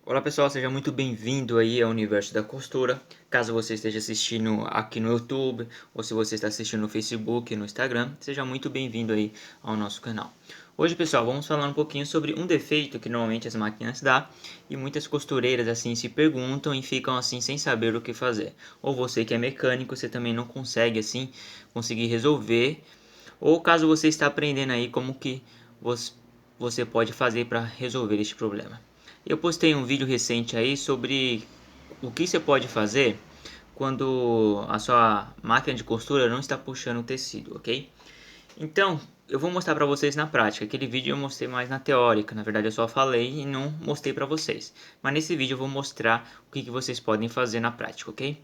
Olá pessoal, seja muito bem-vindo aí ao Universo da Costura. Caso você esteja assistindo aqui no YouTube ou se você está assistindo no Facebook e no Instagram, seja muito bem-vindo aí ao nosso canal. Hoje, pessoal, vamos falar um pouquinho sobre um defeito que normalmente as máquinas dão e muitas costureiras assim se perguntam e ficam assim sem saber o que fazer. Ou você que é mecânico, você também não consegue assim conseguir resolver, ou caso você está aprendendo aí como que você pode fazer para resolver este problema. Eu postei um vídeo recente aí sobre o que você pode fazer quando a sua máquina de costura não está puxando o tecido, ok? Então, eu vou mostrar para vocês na prática. Aquele vídeo eu mostrei mais na teórica, na verdade eu só falei e não mostrei para vocês. Mas nesse vídeo eu vou mostrar o que vocês podem fazer na prática, ok?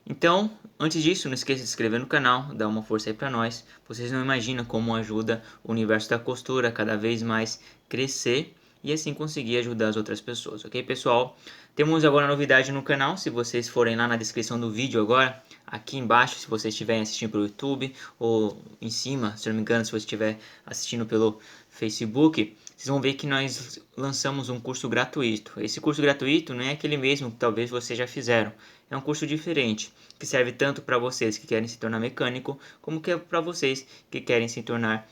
Então, antes disso, não esqueça de se inscrever no canal, dar uma força aí para nós. Vocês não imaginam como ajuda o universo da costura a cada vez mais crescer e assim conseguir ajudar as outras pessoas, ok, pessoal? Temos agora novidade no canal. Se vocês forem lá na descrição do vídeo agora, aqui embaixo, se vocês estiverem assistindo pelo YouTube, ou em cima, se não me engano, se você estiver assistindo pelo Facebook, vocês vão ver que nós lançamos um curso gratuito. Esse curso gratuito não é aquele mesmo que talvez vocês já fizeram. É um curso diferente, que serve tanto para vocês que querem se tornar mecânico, como que é para vocês que querem se tornar,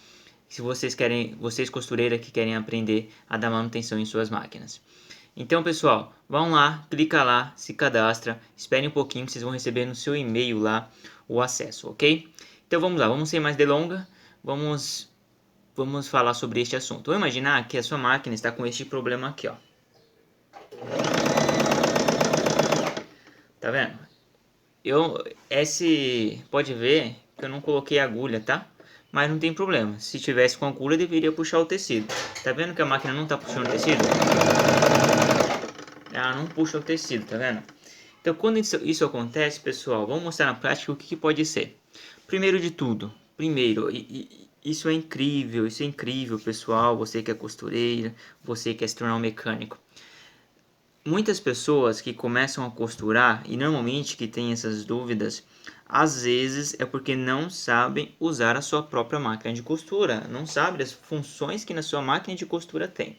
se vocês querem, vocês costureira que querem aprender a dar manutenção em suas máquinas. Então, pessoal, vão lá, clica lá, se cadastra, espere um pouquinho que vocês vão receber no seu e-mail lá o acesso, ok? Então vamos lá, vamos sem mais delonga, vamos falar sobre este assunto. Vamos imaginar que a sua máquina está com este problema aqui, ó. Tá vendo? Pode ver que eu não coloquei agulha, tá? Mas não tem problema. Se tivesse com agulha, deveria puxar o tecido. Tá vendo que a máquina não tá puxando o tecido? Ela não puxa o tecido, tá vendo? Então, quando isso acontece, pessoal, vamos mostrar na prática o que pode ser. Primeiro de tudo, isso é incrível, pessoal. Você que é costureira, você que quer se tornar um mecânico. Muitas pessoas que começam a costurar e normalmente que têm essas dúvidas, às vezes é porque não sabem usar a sua própria máquina de costura, não sabem as funções que na sua máquina de costura tem.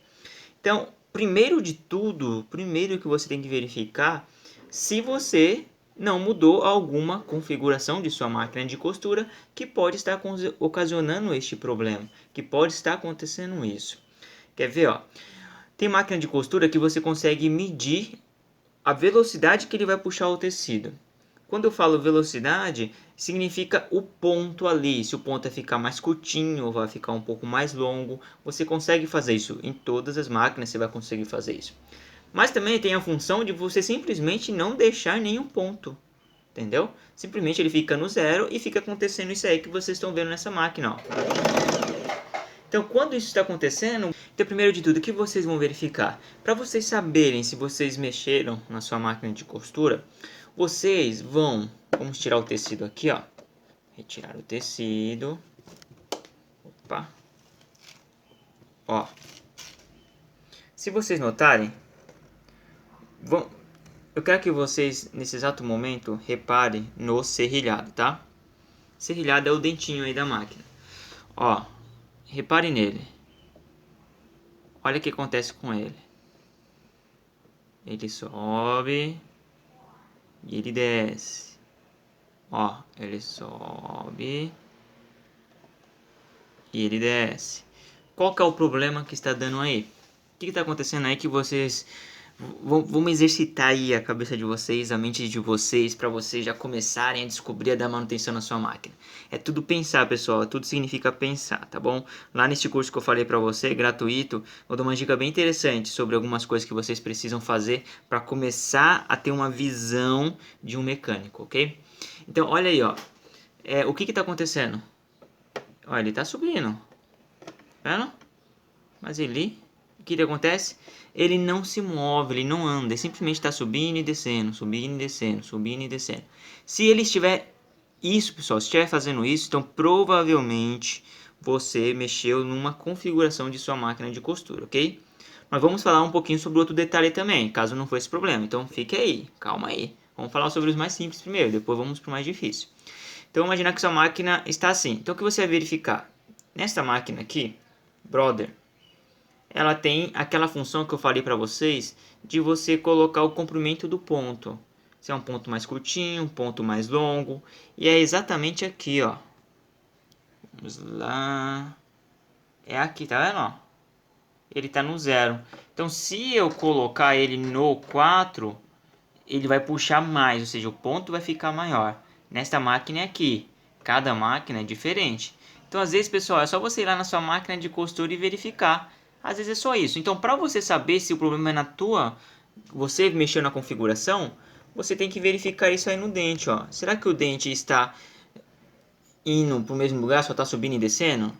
Então, primeiro de tudo, primeiro que você tem que verificar se você não mudou alguma configuração de sua máquina de costura que pode estar ocasionando este problema, que pode estar acontecendo isso. Quer ver, ó? Tem máquina de costura que você consegue medir a velocidade que ele vai puxar o tecido. Quando eu falo velocidade, significa o ponto ali. Se o ponto vai ficar mais curtinho ou vai ficar um pouco mais longo, você consegue fazer isso. Em todas as máquinas você vai conseguir fazer isso. Mas também tem a função de você simplesmente não deixar nenhum ponto. Entendeu? Simplesmente ele fica no zero e fica acontecendo isso aí que vocês estão vendo nessa máquina, ó. Então, quando isso está acontecendo, então, primeiro de tudo, o que vocês vão verificar? Para vocês saberem se vocês mexeram na sua máquina de costura, vocês vamos tirar o tecido aqui, ó. Retirar o tecido. Opa. Ó. Se vocês notarem, eu quero que vocês, nesse exato momento, reparem no serrilhado, tá? Serrilhado é o dentinho aí da máquina. Ó, reparem nele. Olha o que acontece com ele. Ele sobe e ele desce. Ó, ele sobe e ele desce. Qual que é o problema que está dando aí? O que está acontecendo aí que vocês... Vamos exercitar aí a cabeça de vocês, a mente de vocês, para vocês já começarem a descobrir a dar manutenção na sua máquina. É tudo pensar, pessoal, tudo significa pensar, tá bom? Lá neste curso que eu falei para você, gratuito, eu dou uma dica bem interessante sobre algumas coisas que vocês precisam fazer para começar a ter uma visão de um mecânico, ok? Então, olha aí, ó. O que está acontecendo? Olha, ele está subindo, tá vendo? Mas ele... O que acontece? Ele não se move, ele não anda, ele simplesmente está subindo e descendo, subindo e descendo, subindo e descendo. Se ele estiver isso, pessoal, se estiver fazendo isso, então provavelmente você mexeu numa configuração de sua máquina de costura, ok? Mas vamos falar um pouquinho sobre outro detalhe também, caso não for esse problema. Então fique aí, calma aí. Vamos falar sobre os mais simples primeiro, depois vamos para o mais difícil. Então imaginar que sua máquina está assim. Então o que você vai verificar? Nesta máquina aqui, brother, ela tem aquela função que eu falei para vocês de você colocar o comprimento do ponto. Se é um ponto mais curtinho, um ponto mais longo. E é exatamente aqui, ó. Vamos lá. É aqui, tá vendo? Ó? Ele tá no 0. Então, se eu colocar ele no 4, ele vai puxar mais, ou seja, o ponto vai ficar maior. Nesta máquina é aqui. Cada máquina é diferente. Então, às vezes, pessoal, é só você ir lá na sua máquina de costura e verificar. Às vezes é só isso. Então, para você saber se o problema é na tua, você mexeu na configuração, você tem que verificar isso aí no dente, ó. Será que o dente está indo para o mesmo lugar, só está subindo e descendo?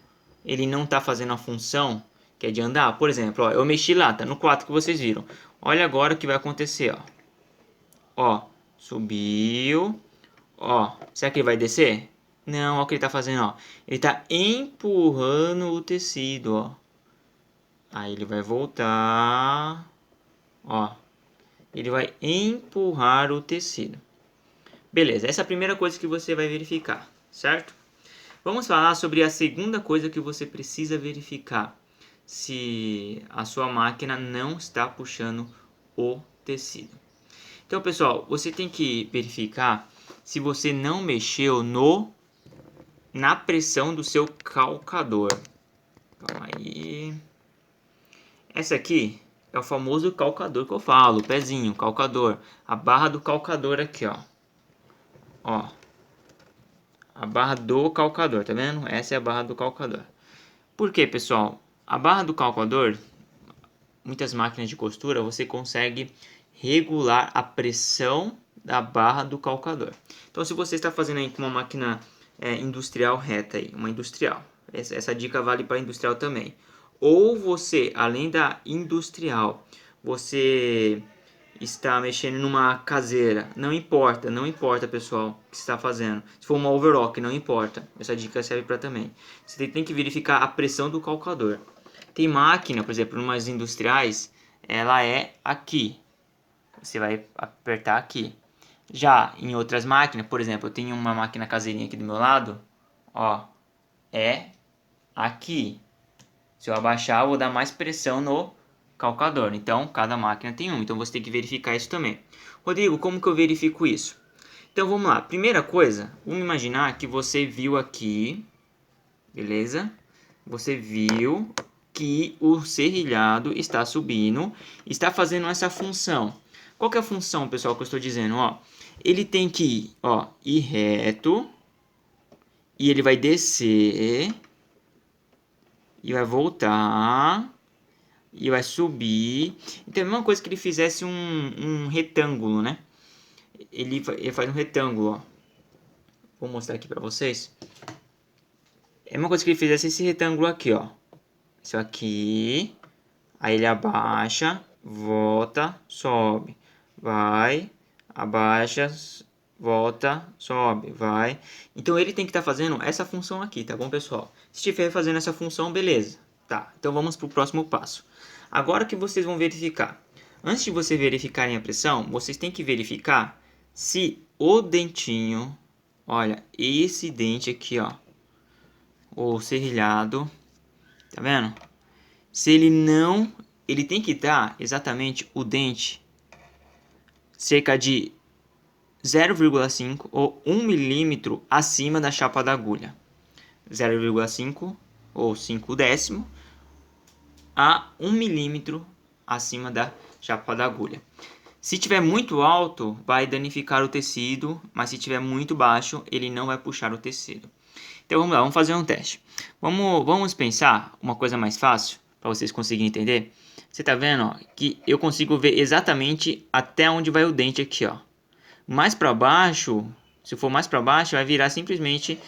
Ele não está fazendo a função que é de andar? Por exemplo, ó, eu mexi lá, tá no 4 que vocês viram. Olha agora o que vai acontecer, ó. Ó, subiu. Ó, será que ele vai descer? Não, olha o que ele tá fazendo, ó. Ele tá empurrando o tecido, ó. Aí ele vai voltar. Ó, ele vai empurrar o tecido. Beleza, essa é a primeira coisa que você vai verificar, certo? Vamos falar sobre a segunda coisa que você precisa verificar. Se a sua máquina não está puxando o tecido. Então, pessoal, você tem que verificar se você não mexeu na pressão do seu calcador. Calma aí. Essa aqui é o famoso calcador que eu falo, o pezinho, calcador. A barra do calcador aqui, ó. Ó. A barra do calcador, tá vendo? Essa é a barra do calcador. Por quê, pessoal? A barra do calcador, muitas máquinas de costura, você consegue regular a pressão da barra do calcador. Então, se você está fazendo aí com uma máquina industrial reta, aí, uma industrial, essa dica vale para industrial também. Ou você, além da industrial, você está mexendo numa caseira, não importa, não importa, pessoal, o que você está fazendo. Se for uma overlock, não importa. Essa dica serve para também. Você tem que verificar a pressão do calcador. Tem máquina, por exemplo, em umas industriais, ela é aqui. Você vai apertar aqui. Já em outras máquinas, por exemplo, eu tenho uma máquina caseirinha aqui do meu lado, ó, é aqui. Se eu abaixar, eu vou dar mais pressão no calcador. Então, cada máquina tem um. Então, você tem que verificar isso também. Rodrigo, como que eu verifico isso? Então, vamos lá. Primeira coisa, vamos imaginar que você viu aqui, beleza? Você viu que o serrilhado está subindo, está fazendo essa função. Qual que é a função, pessoal, que eu estou dizendo? Ó, ele tem que ir, ó, ir reto e ele vai descer e vai voltar e vai subir. Então é a mesma coisa que ele fizesse um retângulo, né? Ele faz um retângulo, ó. Vou mostrar aqui para vocês. É a mesma coisa que ele fizesse esse retângulo aqui, ó. Isso aqui. Aí ele abaixa, volta, sobe. Vai, abaixa, volta, sobe, vai. Então ele tem que estar fazendo essa função aqui, tá bom, pessoal? Se estiver fazendo essa função, beleza. Tá, então vamos para o próximo passo. Agora que vocês vão verificar. Antes de vocês verificarem a pressão, vocês têm que verificar se o dentinho, olha, esse dente aqui, ó, o serrilhado, tá vendo? Se ele não, ele tem que estar exatamente o dente cerca de 0,5 ou 1 milímetro acima da chapa da agulha. 0,5 ou 5 décimo a 1 milímetro acima da chapa da agulha. Se tiver muito alto, vai danificar o tecido, mas se tiver muito baixo, ele não vai puxar o tecido. Então vamos lá, vamos fazer um teste. Vamos pensar uma coisa mais fácil, para vocês conseguirem entender. Você está vendo, ó, que eu consigo ver exatamente até onde vai o dente aqui, ó. Mais para baixo, se for mais para baixo, vai virar simplesmente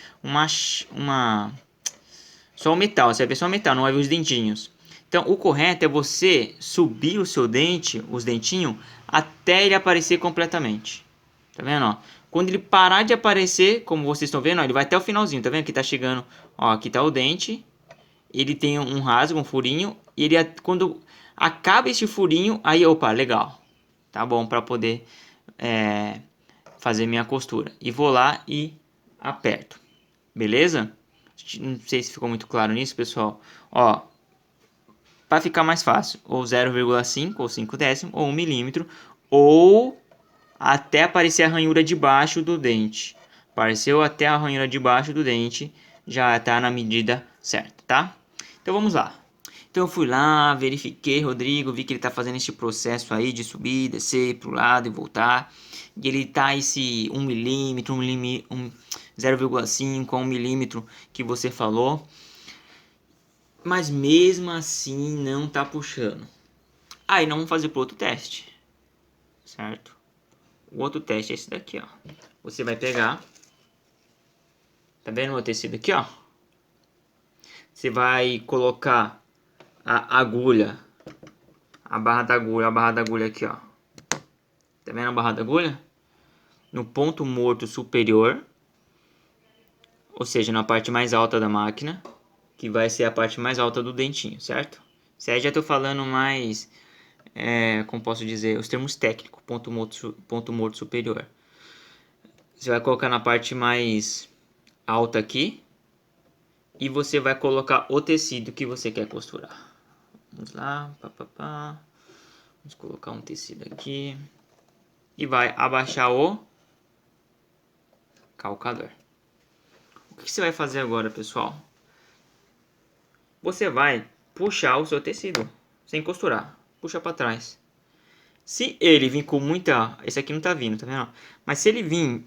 só o metal, você vai ver só o metal, não vai ver os dentinhos. Então, o correto é você subir o seu dente, os dentinhos, até ele aparecer completamente. Tá vendo, ó? Quando ele parar de aparecer, como vocês estão vendo, ó, ele vai até o finalzinho, tá vendo? Que tá chegando, ó, aqui tá o dente. Ele tem um rasgo, um furinho, e ele quando acaba este furinho, aí, opa, legal. Tá bom para poder fazer minha costura. E vou lá e aperto. Beleza? Não sei se ficou muito claro nisso, pessoal. Ó, para ficar mais fácil, ou 0,5 ou 5 décimo, ou 1 milímetro, ou até aparecer a ranhura debaixo do dente. Apareceu até a ranhura debaixo do dente, já está na medida certa, tá? Então vamos lá. Então eu fui lá, verifiquei Rodrigo, vi que ele está fazendo esse processo aí de subir, descer para o lado e voltar. E ele tá esse 1 milímetro, 0,5 a 1 milímetro que você falou. Mas mesmo assim não tá puxando. Aí nós vamos fazer para outro teste, certo? O outro teste é esse daqui, ó. Você vai pegar, tá vendo o tecido aqui, ó? Você vai colocar a agulha, a barra da agulha aqui, ó. Tá vendo a barra da agulha? No ponto morto superior, ou seja, na parte mais alta da máquina, que vai ser a parte mais alta do dentinho, certo? Se aí já tô falando mais, como posso dizer, os termos técnicos, ponto morto superior. Você vai colocar na parte mais alta aqui e você vai colocar o tecido que você quer costurar. Vamos lá, vamos colocar um tecido aqui e vai abaixar o calcador. O que você vai fazer agora, pessoal? Você vai puxar o seu tecido sem costurar, puxa para trás. Se ele vir com muita, esse aqui não tá vindo, tá vendo? Mas se ele vir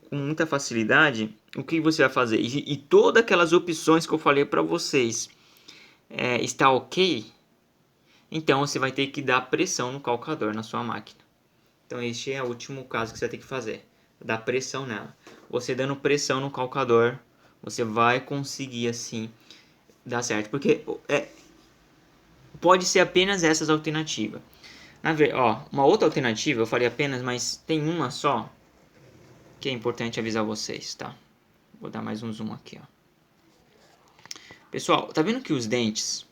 com muita facilidade, o que você vai fazer? E todas aquelas opções que eu falei para vocês está ok? Então você vai ter que dar pressão no calcador na sua máquina. Então este é o último caso que você vai ter que fazer, dar pressão nela. Você dando pressão no calcador, você vai conseguir assim dar certo, porque pode ser apenas essas alternativas. Uma outra alternativa, eu falei apenas, mas tem uma só que é importante avisar vocês, tá? Vou dar mais um zoom aqui, ó. Pessoal, tá vendo que os dentes,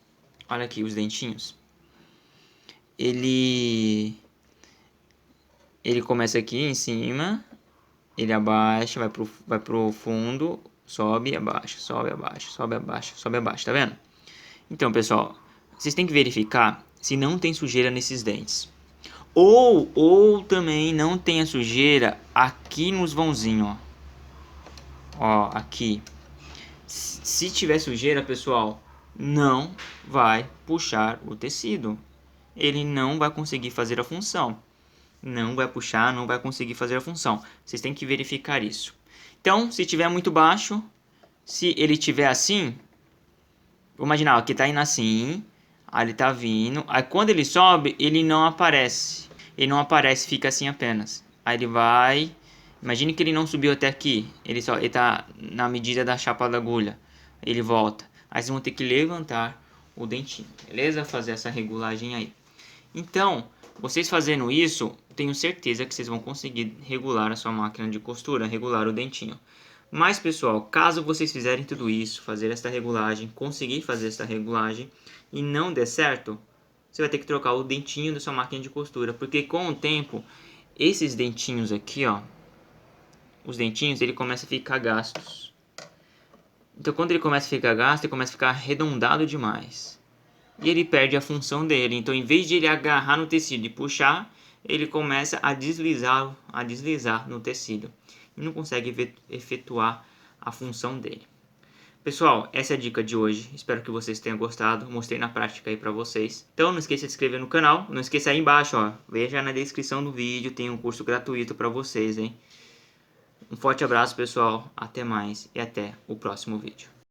olha aqui os dentinhos, ele começa aqui em cima, ele abaixa, vai pro fundo, sobe, abaixa, sobe, abaixa, sobe, abaixa, sobe, abaixa, tá vendo? Então, pessoal, vocês têm que verificar se não tem sujeira nesses dentes. Ou também não tenha sujeira aqui nos vãozinhos, ó. Ó, aqui. Se tiver sujeira, pessoal, não vai puxar o tecido. Ele não vai conseguir fazer a função. Não vai puxar, não vai conseguir fazer a função. Vocês têm que verificar isso. Então, se tiver muito baixo, se ele tiver assim, vou imaginar, aqui tá indo assim, aí ele tá vindo, aí quando ele sobe, ele não aparece. Ele não aparece, fica assim apenas. Aí ele vai, imagine que ele não subiu até aqui, ele tá na medida da chapa da agulha. Ele volta. Aí vocês vão ter que levantar o dentinho, beleza? Fazer essa regulagem aí. Então, vocês fazendo isso, tenho certeza que vocês vão conseguir regular a sua máquina de costura, regular o dentinho. Mas, pessoal, caso vocês fizerem tudo isso, fazer esta regulagem, conseguir fazer esta regulagem e não der certo, você vai ter que trocar o dentinho da sua máquina de costura, porque com o tempo, esses dentinhos aqui, ó, os dentinhos, ele começa a ficar gastos. Então, quando ele começa a ficar gasto, ele começa a ficar arredondado demais. E ele perde a função dele. Então, em vez de ele agarrar no tecido e puxar, ele começa a deslizar no tecido. E não consegue efetuar a função dele. Pessoal, essa é a dica de hoje. Espero que vocês tenham gostado. Mostrei na prática aí pra vocês. Então, não esqueça de se inscrever no canal. Não esqueça aí embaixo, ó. Veja na descrição do vídeo. Tem um curso gratuito pra vocês, hein? Um forte abraço, pessoal. Até mais e até o próximo vídeo.